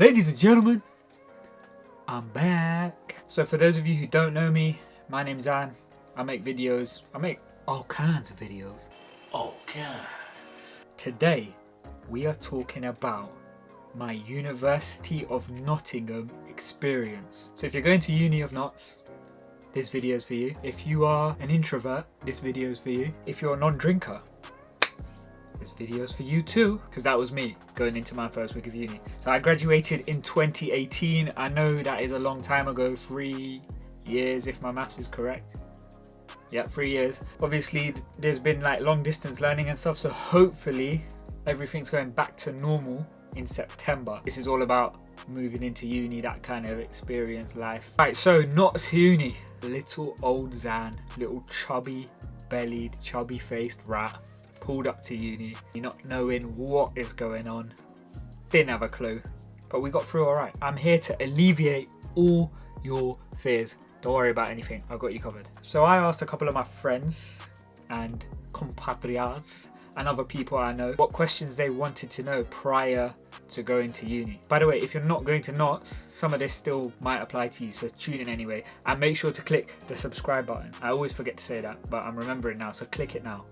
Ladies and gentlemen, I'm back. So for those of you who don't know me, my name's Zan. I make videos. I make all kinds of videos. All kinds. Today, we are talking about my University of Nottingham experience. So if you're going to Uni of Nots, this video is for you. If you are an introvert, this video is for you. If you're a non-drinker, this video is for you too, because that was me going into my first week of uni. So I graduated in 2018. I know that is a long time ago, 3 years if my maths is correct. Yeah, 3 years. Obviously there's been like long distance learning and stuff, so hopefully everything's going back to normal in September. This is all about moving into uni, that kind of experience life. Right, so Notts Uni, little old Zan, little chubby bellied, chubby faced rat, pulled up to uni, not knowing what is going on. Didn't have a clue, but we got through alright. I'm here to alleviate all your fears. Don't worry about anything, I've got you covered. So I asked a couple of my friends and compatriots and other people I know what questions they wanted to know prior to going to uni. By the way, if you're not going to Notts, some of this still might apply to you, so tune in anyway. And make sure to click the subscribe button. I always forget to say that, but I'm remembering now, so click it now,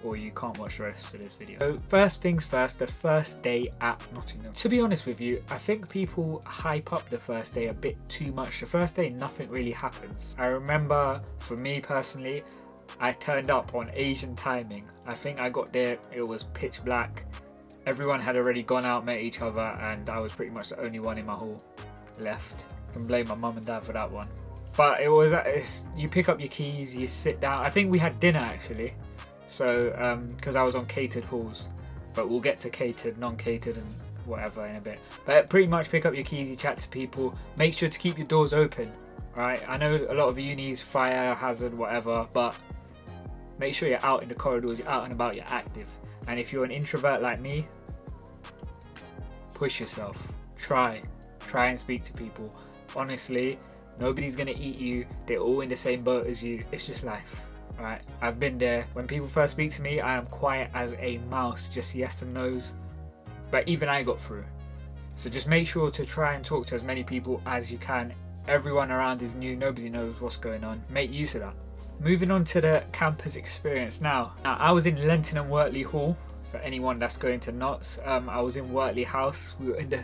or you can't watch the rest of this video. So first things first, the first day at Nottingham. To be honest with you, I think people hype up the first day a bit too much. The first day, nothing really happens. I remember, for me personally, I turned up on Asian timing. I think I got there, it was pitch black. Everyone had already gone out, met each other, and I was pretty much the only one in my hall left. I can blame my mum and dad for that one. But it was, you pick up your keys, you sit down. I think we had dinner actually. So, because I was on catered halls, but we'll get to catered, non-catered and whatever in a bit. But pretty much pick up your keys, you chat to people, make sure to keep your doors open, right? I know a lot of unis, fire hazard, whatever, but make sure you're out in the corridors, you're out and about, you're active. And if you're an introvert like me, push yourself, try and speak to people. Honestly, nobody's gonna eat you, they're all in the same boat as you, it's just life. Right, I've been there. When people first speak to me, I am quiet as a mouse, just yes and no's. But even I got through. So just make sure to try and talk to as many people as you can. Everyone around is new, nobody knows what's going on. Make use of that. Moving on to the campus experience now. I was in Lenton and Wortley Hall, for anyone that's going to Notts. I was in Wortley House. We were in the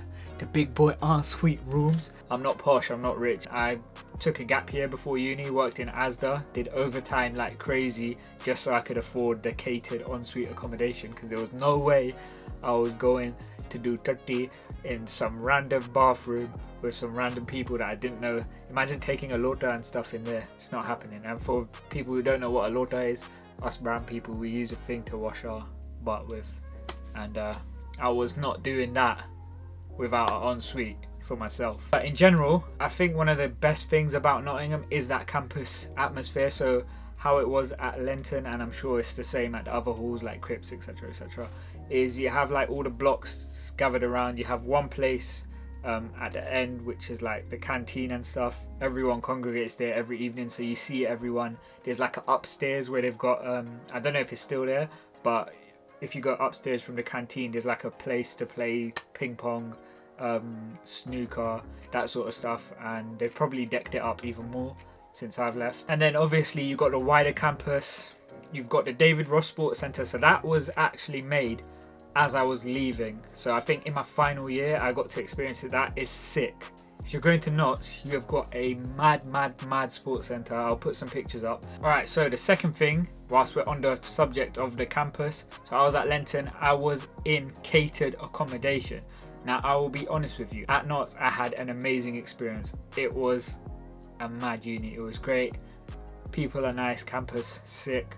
big boy ensuite rooms. I'm not posh, I'm not rich. I took a gap year before uni, worked in Asda, did overtime like crazy just so I could afford the catered ensuite accommodation, because there was no way I was going to do 30 in some random bathroom with some random people that I didn't know. Imagine taking a lota and stuff in there. It's not happening. And for people who don't know what a lota is, us brown people, we use a thing to wash our butt with, and I was not doing that without an ensuite for myself. But in general, I think one of the best things about Nottingham is that campus atmosphere. So how it was at Lenton, and I'm sure it's the same at the other halls like Crips, etc, etc, is you have like all the blocks gathered around. You have one place at the end, which is like the canteen and stuff. Everyone congregates there every evening, so you see everyone. There's like an upstairs where they've got I don't know if it's still there, but if you go upstairs from the canteen, there's like a place to play ping pong, snooker, that sort of stuff, and they've probably decked it up even more since I've left. And then obviously you've got the wider campus, you've got the David Ross Sports Centre, so that was actually made as I was leaving. So I think in my final year I got to experience it. That is sick. If you're going to Notts, you have got a mad sports centre. I'll put some pictures up. Alright, so the second thing, whilst we're on the subject of the campus, so I was at Lenton, I was in catered accommodation. Now I will be honest with you, at Notts I had an amazing experience. It was a mad uni, it was great. People are nice, campus sick.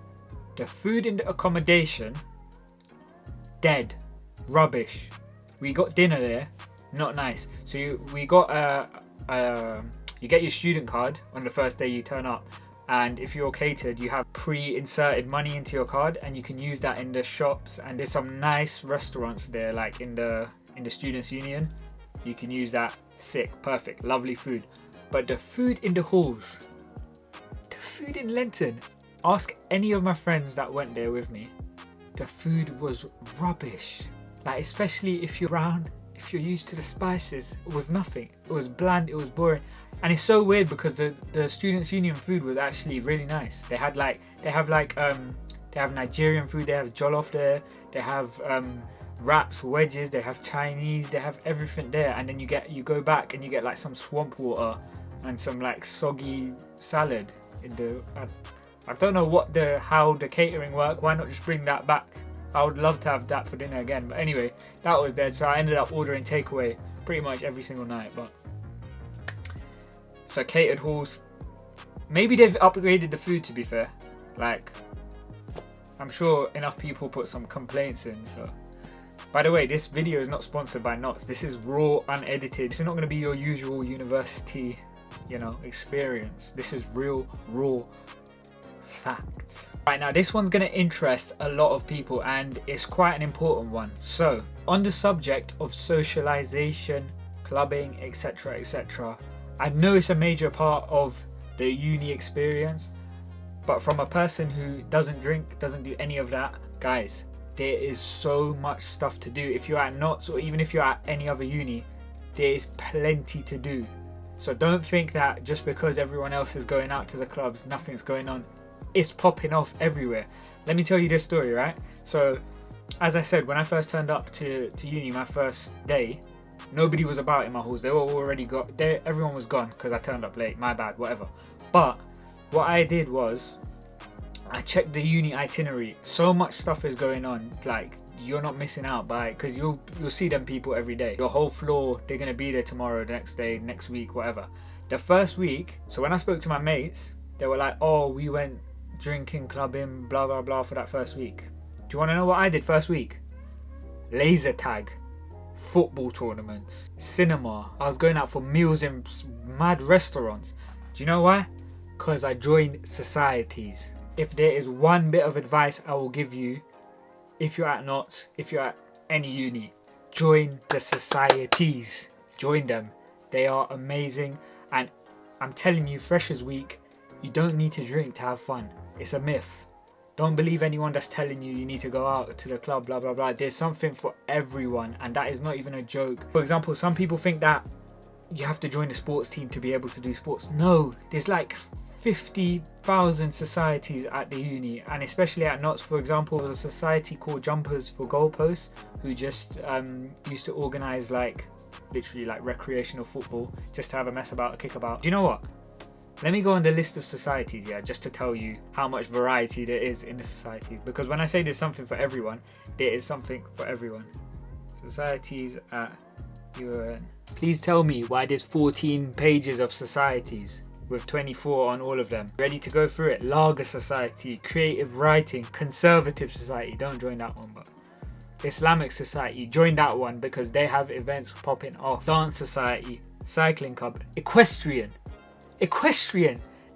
The food in the accommodation, dead, rubbish. We got dinner there, not nice. So we got you get your student card on the first day you turn up, and if you're catered, you have pre-inserted money into your card, and you can use that in the shops. And there's some nice restaurants there, like in the Students' Union. You can use that. Sick, perfect, lovely food. But the food in the halls, the food in Lenton, ask any of my friends that went there with me, the food was rubbish. Like, especially if you're brown, if you're used to the spices, it was nothing. It was bland, it was boring. And it's so weird because the students' union food was actually really nice. They have Nigerian food, they have jollof there, they have wraps, wedges, they have Chinese, they have everything there. And then you go back and you get like some swamp water and some like soggy salad in the I don't know how the catering work. Why not just bring that back? I would love to have that for dinner again. But anyway, that was dead. So I ended up ordering takeaway pretty much every single night. But so catered halls, maybe they've upgraded the food, to be fair. Like, I'm sure enough people put some complaints in. So, by the way, this video is not sponsored by Knots. This is raw, unedited. This is not going to be your usual university, experience. This is real, raw facts. Right, now this one's going to interest a lot of people and it's quite an important one. So, on the subject of socialization, clubbing, etc, etc, I know it's a major part of the uni experience, but from a person who doesn't drink, doesn't do any of that, guys, there is so much stuff to do. If you're at Knots or even if you're at any other uni, there is plenty to do. So don't think that just because everyone else is going out to the clubs, nothing's going on. It's popping off everywhere. Let me tell you this story, right? So, as I said, when I first turned up to uni, my first day, nobody was about in my halls. They were already everyone was gone because I turned up late. My bad, whatever. But what I did was I checked the uni itinerary. So much stuff is going on. Like, you're not missing out because you'll see them people every day. Your whole floor, they're gonna be there tomorrow, the next day, next week, whatever. The first week, so when I spoke to my mates, they were like, "Oh, we went drinking, clubbing, blah blah blah for that first week." Do you want to know what I did first week? Laser tag, football tournaments, cinema. I was going out for meals in mad restaurants. Do you know why? Because I joined societies. If there is one bit of advice I will give you, if you're at Knots, if you're at any uni, join the societies. Join them. They are amazing. And I'm telling you, Freshers Week, you don't need to drink to have fun. It's a myth. Don't believe anyone that's telling you need to go out to the club, blah, blah, blah. There's something for everyone, and that is not even a joke. For example, some people think that you have to join the sports team to be able to do sports. No, there's like 50,000 societies at the uni, and especially at Knots, for example, there's a society called Jumpers for Goalposts who just used to organise literally recreational football just to have a mess about, a kickabout. Do you know what? Let me go on the list of societies, just to tell you how much variety there is in the societies. Because when I say there's something for everyone, there is something for everyone. Societies at UON. Please tell me why there's 14 pages of societies with 24 on all of them. Ready to go through it? Lager Society, Creative Writing, Conservative Society, don't join that one, but Islamic Society, join that one because they have events popping off. Dance Society, Cycling Club, Equestrian,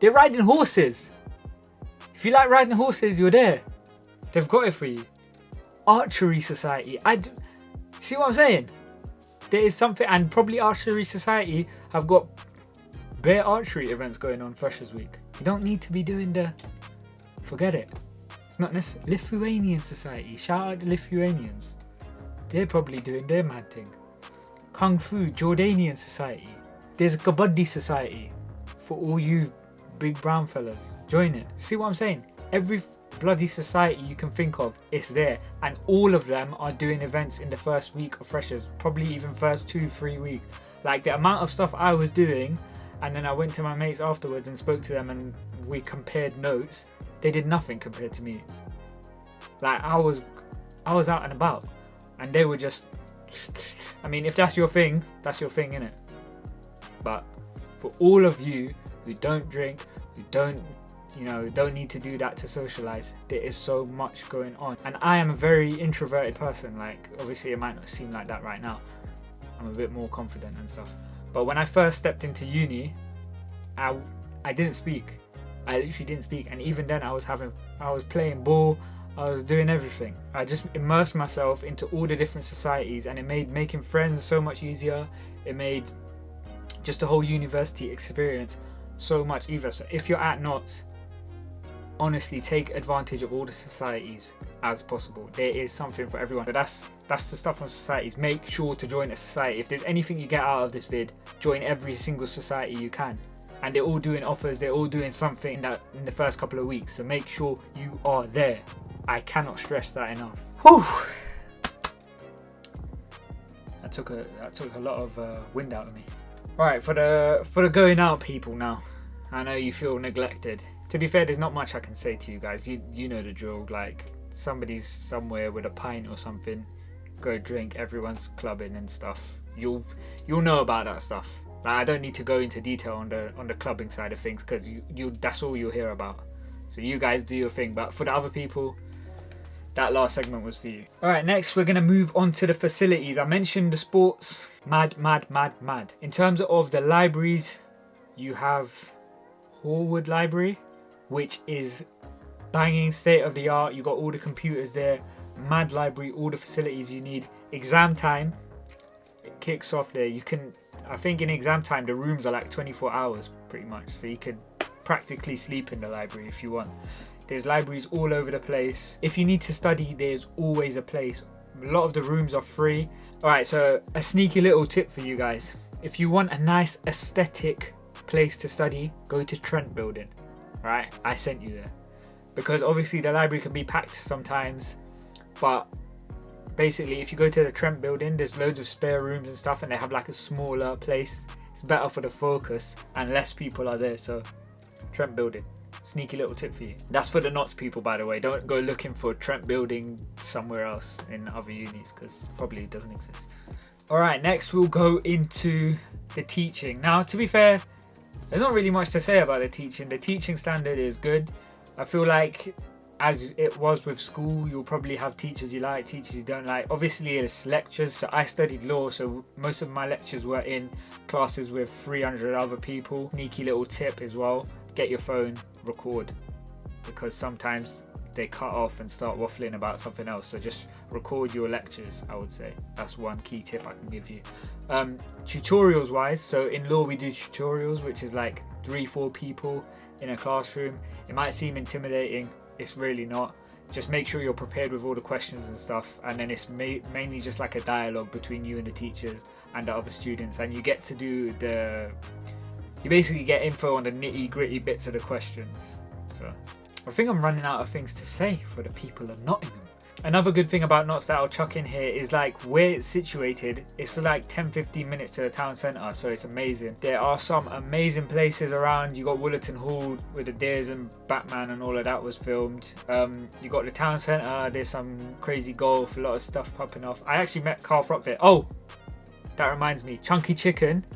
they're riding horses. If you like riding horses, you're there. They've got it for you. Archery Society, see what I'm saying? There is something, and probably Archery Society have got bare archery events going on Freshers Week. You don't need to be doing forget it. It's not necessary. Lithuanian Society, shout out the Lithuanians. They're probably doing their mad thing. Kung Fu, Jordanian Society. There's a Kabaddi Society for all you big brown fellas. Join it. See what I'm saying? Every bloody society you can think of is there, and all of them are doing events in the first week of freshers, probably even first 2-3 weeks. Like the amount of stuff I was doing, and then I went to my mates afterwards and spoke to them and we compared notes. They did nothing compared to me. Like I was out and about, and they were just, I mean, if that's your thing, innit? But for all of you who don't drink, who don't need to do that to socialize, there is so much going on. And I am a very introverted person. Like, obviously it might not seem like that right now. I'm a bit more confident and stuff. But when I first stepped into uni, I didn't speak. I literally didn't speak. And even then I was playing ball, I was doing everything. I just immersed myself into all the different societies, and it made making friends so much easier. It made just the whole university experience so much easier. So if you're at Knots, honestly, take advantage of all the societies. as possible. There is something for everyone. But that's the stuff on societies. Make sure to join a society. If there's anything you get out of this vid, join every single society you can. And they're all doing offers, they're all doing something in the first couple of weeks. So make sure you are there. I cannot stress that enough. Whew. That took a lot of wind out of me. Right, for the going out people now. I know you feel neglected. To be fair, there's not much I can say to you guys. You know the drill. Like, somebody's somewhere with a pint or something, go drink, everyone's clubbing and stuff. You'll know about that stuff. Like, I don't need to go into detail on the clubbing side of things, because that's all you'll hear about. So you guys do your thing. But for the other people, that last segment was for you. Alright, next we're going to move on to the facilities. I mentioned the sports. Mad. In terms of the libraries, you have Hallwood Library, which is banging, state of the art. You got all the computers there. Mad library, all the facilities you need. Exam time, it kicks off there. I think in exam time the rooms are like 24 hours pretty much, so you could practically sleep in the library if you want. There's libraries all over the place. If you need to study, there's always a place. A lot of the rooms are free. Alright, so a sneaky little tip for you guys. If you want a nice aesthetic place to study, go to Trent Building. Alright, I sent you there. Because obviously the library can be packed sometimes, but basically if you go to the Trent Building, there's loads of spare rooms and stuff, and they have like a smaller place. It's better for the focus and less people are there. So Trent Building, sneaky little tip for you. That's for the Notts people, by the way. Don't go looking for Trent Building somewhere else in other unis, because probably it doesn't exist. Alright, next we'll go into the teaching. Now, to be fair, there's not really much to say about the teaching. The teaching standard is good. I feel like, as it was with school, you'll probably have teachers you like, teachers you don't like. Obviously it's lectures. So I studied law, so most of my lectures were in classes with 300 other people. Sneaky little tip as well, get your phone, record, because sometimes they cut off and start waffling about something else. So just record your lectures, I would say. That's one key tip I can give you. Tutorials wise, so in law we do tutorials, which is like 3-4 people in a classroom. It might seem intimidating, it's really not. Just make sure you're prepared with all the questions and stuff, and then it's mainly just like a dialogue between you and the teachers and the other students, and you get to do you basically get info on the nitty gritty bits of the questions. So I think I'm running out of things to say for the people of Nottingham. Another good thing about Notts that I'll chuck in here is like where it's situated. It's like 10-15 minutes to the town centre, so it's amazing. There are some amazing places around. You got Woollerton Hall where the Dares and Batman and all of that was filmed. You got the town centre. There's some crazy golf, a lot of stuff popping off. I actually met Carl Frock there. Oh, that reminds me, Chunky Chicken.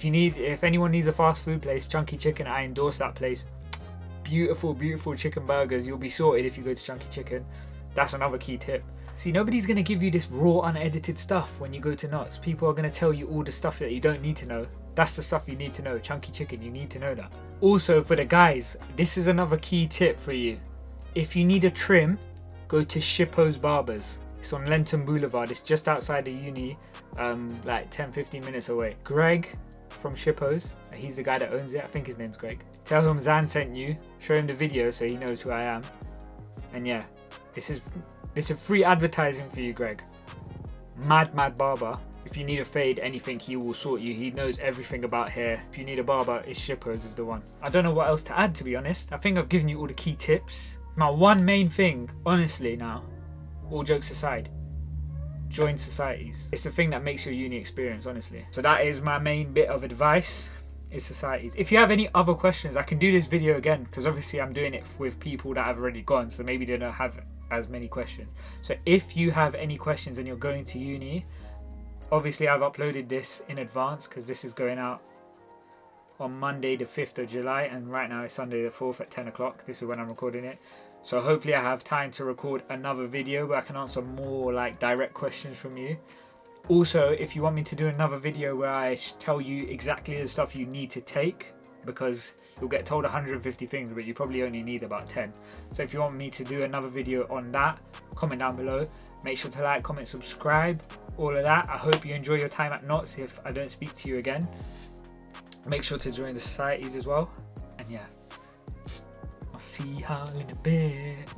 If anyone needs a fast food place, Chunky Chicken, I endorse that place. Beautiful chicken burgers. You'll be sorted if you go to Chunky Chicken. That's another key tip. See, nobody's going to give you this raw, unedited stuff when you go to Notts. People are going to tell you all the stuff that you don't need to know. That's the stuff you need to know. Chunky Chicken, you need to know that. Also, for the guys, this is another key tip for you. If you need a trim, go to Shippo's Barbers. It's on Lenton Boulevard. It's just outside the uni, like 10-15 minutes away. Greg from Shippo's, he's the guy that owns it. I think his name's Greg. Tell him Zan sent you. Show him the video so he knows who I am. And yeah, this is free advertising for you, Greg. Mad barber. If you need a fade, anything, he will sort you. He knows everything about hair. If you need a barber, it's Shippo's is the one. I don't know what else to add, to be honest. I think I've given you all the key tips. My one main thing, honestly now, all jokes aside, join societies. It's the thing that makes your uni experience, honestly. So that is my main bit of advice, is societies. If you have any other questions, I can do this video again, because obviously I'm doing it with people that have already gone, so maybe they don't have as many questions. So if you have any questions and you're going to uni, obviously I've uploaded this in advance because this is going out on Monday the 5th of July, and right now it's Sunday the 4th at 10 o'clock. This is when I'm recording it. So hopefully I have time to record another video where I can answer more like direct questions from you. Also, if you want me to do another video where I tell you exactly the stuff you need to take, because you'll get told 150 things but you probably only need about 10. So if you want me to do another video on that, comment down below. Make sure to like, comment, subscribe, all of that. I hope you enjoy your time at Notts if I don't speak to you again. Make sure to join the societies as well. And yeah, I'll see y'all in a bit.